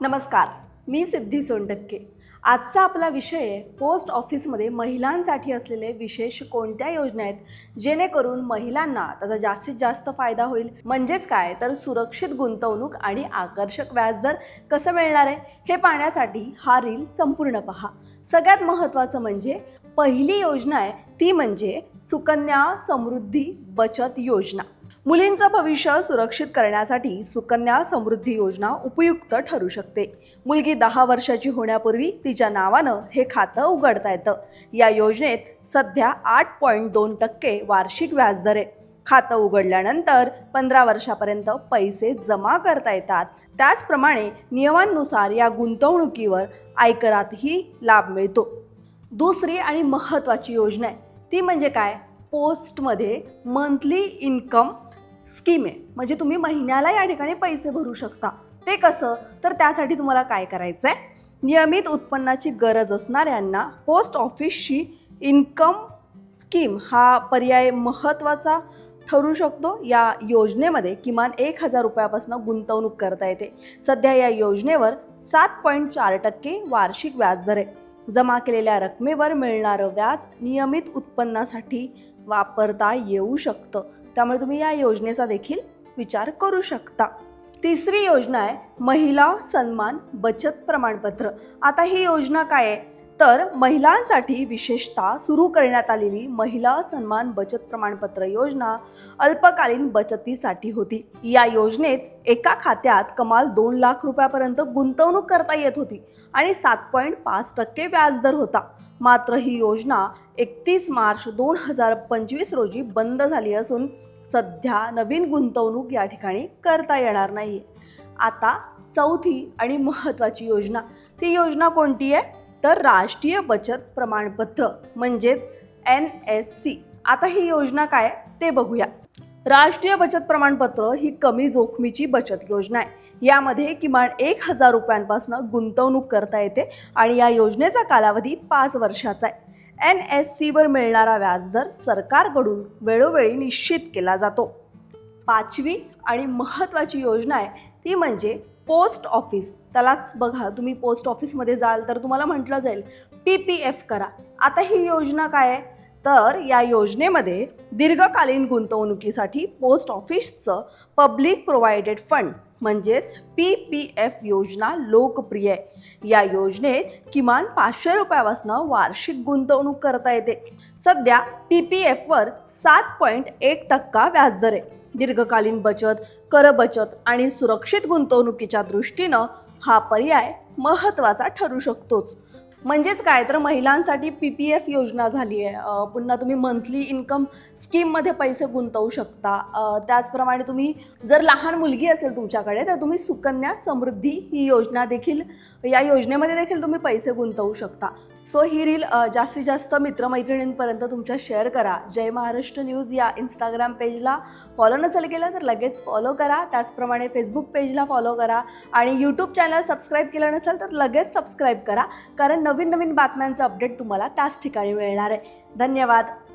नमस्कार, मी सिद्धी सोनटक्के। आजचा आपला विषय आहे पोस्ट ऑफिसमध्ये महिलांसाठी असलेले विशेष कोणत्या योजना आहेत जेणेकरून महिलांना त्याचा जास्तीत जास्त फायदा होईल। म्हणजेच काय तर सुरक्षित गुंतवणूक आणि आकर्षक व्याजदर कसं मिळणार आहे हे पाहण्यासाठी हा रील संपूर्ण पहा। सगळ्यात महत्त्वाचं म्हणजे पहिली योजना आहे ती म्हणजे सुकन्या समृद्धी बचत योजना। मुलींचं भविष्य सुरक्षित करण्यासाठी सुकन्या समृद्धी योजना उपयुक्त ठरू शकते। मुलगी 10 वर्षाची होण्यापूर्वी तिच्या नावानं हे खातं उघडता येतं। या योजनेत सध्या 8.2% वार्षिक व्याजदर आहे। खातं उघडल्यानंतर 15 वर्षापर्यंत पैसे जमा करता येतात। त्याचप्रमाणे नियमांनुसार या गुंतवणुकीवर आयकरातही लाभ मिळतो। दुसरी आणि महत्त्वाची योजना आहे ती म्हणजे काय, पोस्टमध्ये मंथली इन्कम स्कीम आहे। म्हणजे तुम्ही महिन्याला या ठिकाणी पैसे भरू शकता। ते कसं तर त्यासाठी तुम्हाला काय करायचं आहे, नियमित उत्पन्नाची गरज असणाऱ्यांना पोस्ट ऑफिसची इन्कम स्कीम हा पर्याय महत्त्वाचा ठरू शकतो। या योजनेमध्ये किमान 1000 रुपयापासून गुंतवणूक करता येते। सध्या या योजनेवर 7.4% वार्षिक व्याजदर आहे। जमा केलेल्या रकमेवर मिळणारं व्याज नियमित उत्पन्नासाठी वापरता येऊ शकतं। त्यामुळे तुम्ही या योजनेचा देखील विचार करू शकता। तिसरी योजना आहे महिला सन्मान बचत प्रमाणपत्र। आता ही योजना काय आहे तर महिलांसाठी विशेषतः सुरू करण्यात आलेली महिला सन्मान बचत प्रमाणपत्र योजना अल्पकालीन बचतीसाठी होती। या योजनेत एका खात्यात कमाल 2 लाख रुपयापर्यंत गुंतवणूक करता येत होती आणि 7.5% व्याजदर होता। मात्र ही योजना 31 मार्च 2025 रोजी बंद झाली असून सध्या नवीन गुंतवणूक या ठिकाणी करता येणार नाही। आता चौथी आणि महत्त्वाची योजना, ती योजना कोणती आहे तर राष्ट्रीय बचत प्रमाणपत्र म्हणजेच NSC। आता ही योजना काय ते बघूया। राष्ट्रीय बचत प्रमाणपत्र ही कमी जोखमीची बचत योजना आहे। यामध्ये किमान 1000 रुपयांपासून गुंतवणूक करता येते आणि या योजनेचा कालावधी 5 वर्षाचा आहे। NSC वर मिळणारा व्याजदर सरकारकडून वेळोवेळी निश्चित केला जातो। पाचवी आणि महत्त्वाची योजना आहे ती म्हणजे पोस्ट ऑफिस। त्यालाच बघा, तुम्ही पोस्ट ऑफिसमध्ये जाल तर तुम्हाला म्हटलं जाईल PPF करा। आता ही योजना काय आहे तर या योजनेमध्ये दीर्घकालीन गुंतवणुकीसाठी पोस्ट ऑफिसचं पब्लिक प्रोव्हाइडेड फंड म्हणजेच PPF योजना लोकप्रिय आहे। या योजनेत किमान 500 रुपयापासून वार्षिक गुंतवणूक करता येते। सध्या PPF वर 7.1% व्याजदर आहे। दीर्घकालीन बचत, कर बचत आणि सुरक्षित गुंतवणुकीच्या दृष्टीनं हा पर्याय महत्त्वाचा ठरू शकतोच। म्हणजेच काय तर महिलांसाठी PPF योजना झाली आहे। पुन्हा तुम्ही मंथली इन्कम स्कीममध्ये पैसे गुंतवू शकता। त्याचप्रमाणे तुम्ही जर लहान मुलगी असेल तुमच्याकडे तर तुम्ही सुकन्या समृद्धी ही योजना देखील, या योजनेमध्ये देखील तुम्ही पैसे गुंतवू शकता। सो ही रील जास्तीत जास्त मित्रमैत्रिणींपर्यंत तुमच्या शेअर करा। जय महाराष्ट्र न्यूज या इंस्टाग्राम पेजला फॉलो नसेल केलं तर लगेच फॉलो करा। त्याचप्रमाणे फेसबुक पेजला फॉलो करा आणि यूट्यूब चॅनल सबस्क्राईब केलं नसेल तर लगेच सबस्क्राईब करा, कारण नवीन बातम्यांचं अपडेट तुम्हाला त्याच ठिकाणी मिळणार आहे। धन्यवाद।